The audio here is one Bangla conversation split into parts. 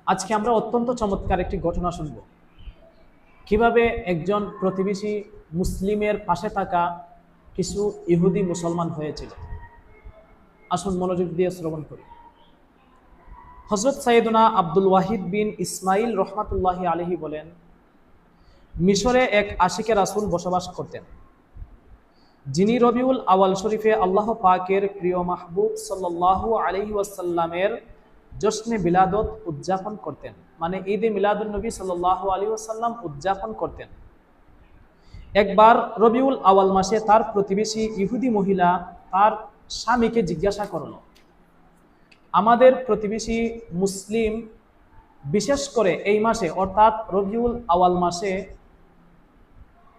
আজকে আমরা অত্যন্ত চমৎকার একটি ঘটনা শুনব, কিভাবে একজন প্রতিবেশী মুসলিমের পাশে থাকা কিছু ইহুদি মুসলমান হয়েছিল। আসুন মনোযোগ দিয়ে শ্রবণ করি। হযরত সাইয়েদনা আব্দুল ওয়াহিদ বিন ইসমাইল রহমাতুল্লাহি আলাইহি বলেন, মিশরে এক আশিকে রাসূল বসবাস করতেন, যিনি রবিউল আওয়াল শরীফে আল্লাহ পাকের প্রিয় মাহবুব সাল্লাল্লাহু আলাইহি ওয়াসাল্লামের জশ্নে বিলাদত উদযাপন করতেন, মানে ঈদে মিলাদুন নবী সাল্লাল্লাহু আলাইহি ওয়াসাল্লাম উদযাপন করতেন। একবার রবিউল আওয়াল মাসে তার প্রতিবেশী ইহুদি মহিলা তার স্বামীকে জিজ্ঞাসা করল, আমাদের প্রতিবেশী মুসলিম বিশেষ করে এই মাসে অর্থাৎ রবিউল আওয়াল মাসে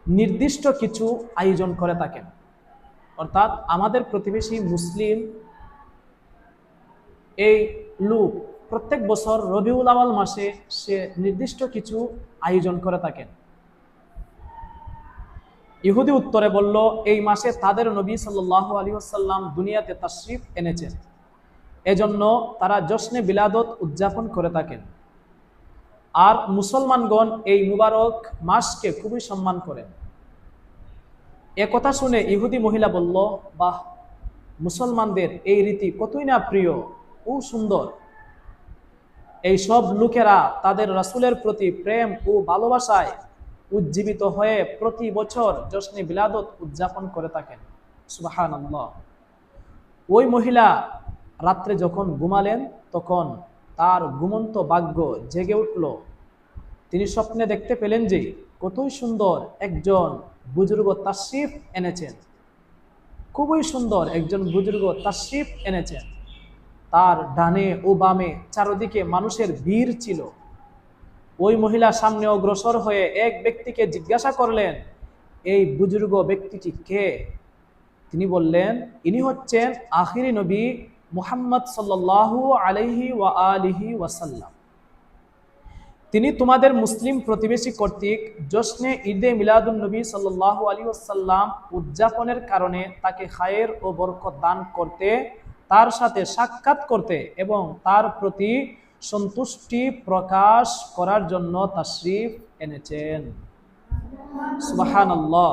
নির্দিষ্ট কিছু আয়োজন করে থাকেন, অর্থাৎ আমাদের প্রতিবেশী মুসলিম এই লোক প্রত্যেক বছর রবিউল আওয়াল মাসে সে নির্দিষ্ট কিছু আয়োজন করে থাকেন। ইহুদি উত্তরে বলল, এই মাসে তাদের নবী সাল্লাল্লাহু আলাইহি ওয়াসাল্লাম দুনিয়াতে তাশরিফ এনেছেন, এজন্য তারা জশ্নে বিলাদত উদযাপন করে থাকেন। আর মুসলমানগণ এই মুবারক মাসকে খুবই সম্মান করেন। একথা শুনে ইহুদি মহিলা বলল, বাহ, মুসলমানদের এই রীতি কতই না প্রিয় ও সুন্দর। এই সব লোকেরা তাদের রাসূলের প্রতি প্রেম ও ভালোবাসায় উজ্জীবিত হয়ে প্রতি বছর জশ্নে বিলাদত উদযাপন করে থাকেন। সুবহানাল্লাহ। ওই মহিলা রাত্রে যখন ঘুমালেন তখন তার ঘুমন্ত ভাগ্য জেগে উঠল। তিনি স্বপ্নে দেখতে পেলেন যে কতই সুন্দর একজন বুজুর্গ তাশরিফ এনেছেন, খুবই সুন্দর একজন বুজুর্গ তাশরিফ এনেছেন। তার ডানে ও বামে চারদিকে মানুষের ভিড় ছিল। ওই মহিলা সামনে অগ্রসর হয়ে এক ব্যক্তিকে জিজ্ঞাসা করলেন, এই বুজুর্গ ব্যক্তিটি কে? তিনি বললেন, ইনি হচ্ছেন আখিরি নবী মুহাম্মদ সাল্লাল্লাহু আলাইহি ওয়া আলিহি ওয়াসাল্লাম। তিনি তোমাদের মুসলিম প্রতিবেশী কর্তৃক জশ্নে ঈদে মিলাদুন নবী সাল্লাল্লাহু আলাইহি ওয়াসাল্লাম উদযাপনের কারণে তাকে খায়ের ও বরকত দান করতে, তার সাথে সাক্ষাৎ করতে এবং তার প্রতি সন্তুষ্টি প্রকাশ করার জন্য তাশরিফ এনেছেন। সুবহানাল্লাহ।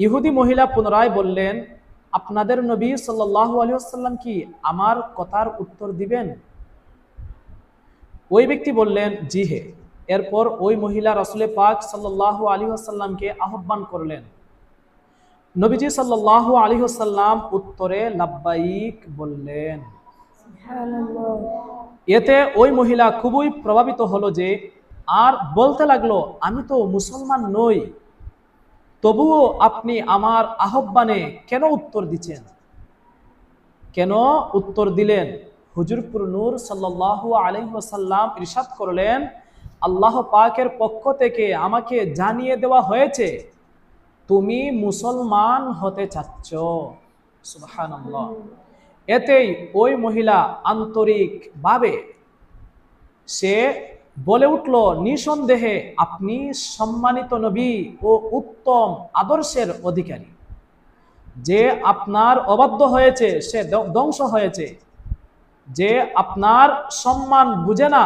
ইহুদি মহিলা পুনরায় বললেন, আপনাদের নবী সাল্লাল্লাহু আলাইহি ওয়াসাল্লাম কি আমার কথার উত্তর দিবেন? ওই ব্যক্তি বললেন, জি হে। এরপর ওই মহিলা রাসূল পাক সাল্লাল্লাহু আলাইহি ওয়াসাল্লামকে আহ্বান করলেন। নবীজি সাল্লাল্লাহু আলাইহি ওয়াসাল্লাম উত্তরে লাব্বাইক বললেন। এতে ওই মহিলা খুবই প্রভাবিত হলো যে আর বলতে লাগলো, আমি তো মুসলমান নই, তবুও আপনি আমার আহ্বানে কেন উত্তর দিচ্ছেন? কেন উত্তর দিলেন? হুজুরপুর নূর সাল্লাল্লাহু আলাইহি ওয়াসাল্লাম ইরশাদ করলেন, আল্লাহ পাকের পক্ষ থেকে আমাকে জানিয়ে দেওয়া হয়েছে তুমি মুসলমান হতে চাচ্ছ। সুবহানাল্লাহ। এতেই ওই মহিলা আন্তরিকভাবে সে বলে উঠল, নিঃসন্দেহে আপনি সম্মানিত নবী ও উত্তম আদর্শের অধিকারী। যে আপনার অবাধ্য হয়েছে সে ধ্বংস হয়েছে, যে আপনার সম্মান বুঝে না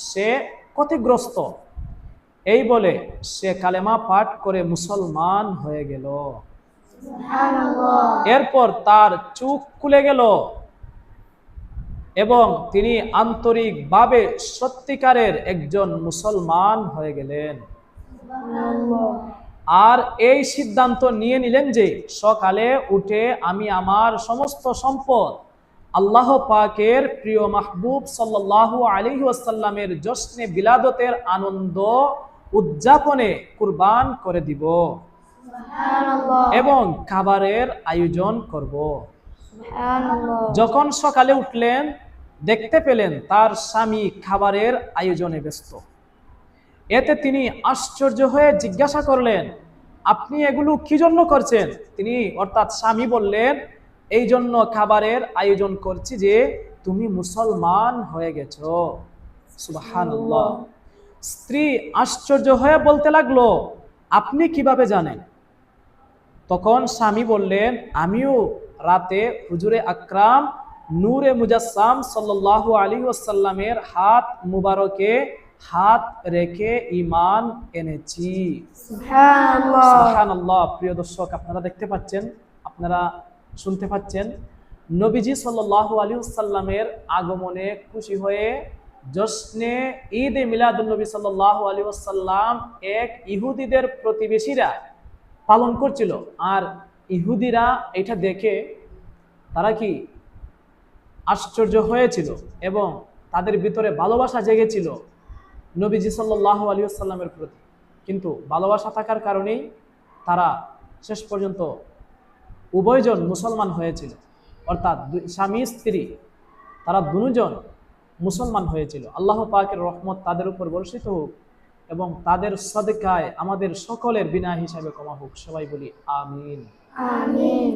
সে ক্ষতিগ্রস্ত। এই বলে সে কালেমা পাঠ করে মুসলমান হয়ে গেল। এরপর তার চোখ খুলে গেল এবং তিনি আন্তরিকভাবে সত্যিকারের একজন মুসলমান হয়ে গেলেন। আর এই সিদ্ধান্ত নিয়ে নিলেন যে সকালে উঠে আমি আমার সমস্ত সম্পদ আল্লাহ পাকের প্রিয় মাহবুব সাল্লাল্লাহু আলাইহি ওয়াসাল্লামের জশ্নে বিলাদতের আনন্দ উদযাপনে কুরবান করে দিব এবং খাবারের আয়োজন করব। যখন সকালে উঠলেন দেখতে পেলেন তার স্বামী খাবারের আয়োজনে ব্যস্ত। এতে তিনি আশ্চর্য হয়ে জিজ্ঞাসা করলেন, আপনি এগুলো কি জন্য করছেন? তিনি অর্থাৎ স্বামী বললেন, এই জন্য খাবারের আয়োজন করছি যে তুমি মুসলমান হয়ে গেছো। সুবহানাল্লাহ। স্ত্রী আশ্চর্য হয়ে বলতে লাগলো, আপনি কিভাবে জানেন? তখন স্বামী বললেন, আমিও রাতে হুজুরে আকরাম নূরে মুজাসসাম সাল্লাল্লাহু আলাইহি ওয়াসাল্লামের হাত মুবারকে হাত রেখে ঈমান এনেছি। সুবহানাল্লাহ। সুবহানাল্লাহ। প্রিয় দর্শক, আপনারা দেখতে পাচ্ছেন, আপনারা শুনতে পাচ্ছেন, নবীজি সাল্লাল্লাহু আলাইহি ওয়াসাল্লামের আগমনে খুশি হয়ে জশ্নে ঈদে মিলাদুন নবী সাল্লাল্লাহু আলাইহি ওয়াসাল্লাম এক ইহুদিদের প্রতিবেশীরা পালন করছিল। আর ইহুদিরা এটা দেখে তারা কি আশ্চর্য হয়েছিল এবং তাদের ভিতরে ভালোবাসা জেগেছিল নবীজি সাল্লাল্লাহু আলাইহি ওয়াসাল্লামের প্রতি। কিন্তু ভালোবাসা থাকার কারণেই তারা শেষ পর্যন্ত উভয়জন মুসলমান হয়েছিল, অর্থাৎ স্বামী স্ত্রী তারা দুজন মুসলমান হয়েছিল। আল্লাহ পাকের রহমত তাদের উপর বর্ষিত হোক এবং তাদের সদকায় আমাদের সকলের বিনা হিসাবে ক্ষমা হোক। সবাই বলি আমিন। আমিন।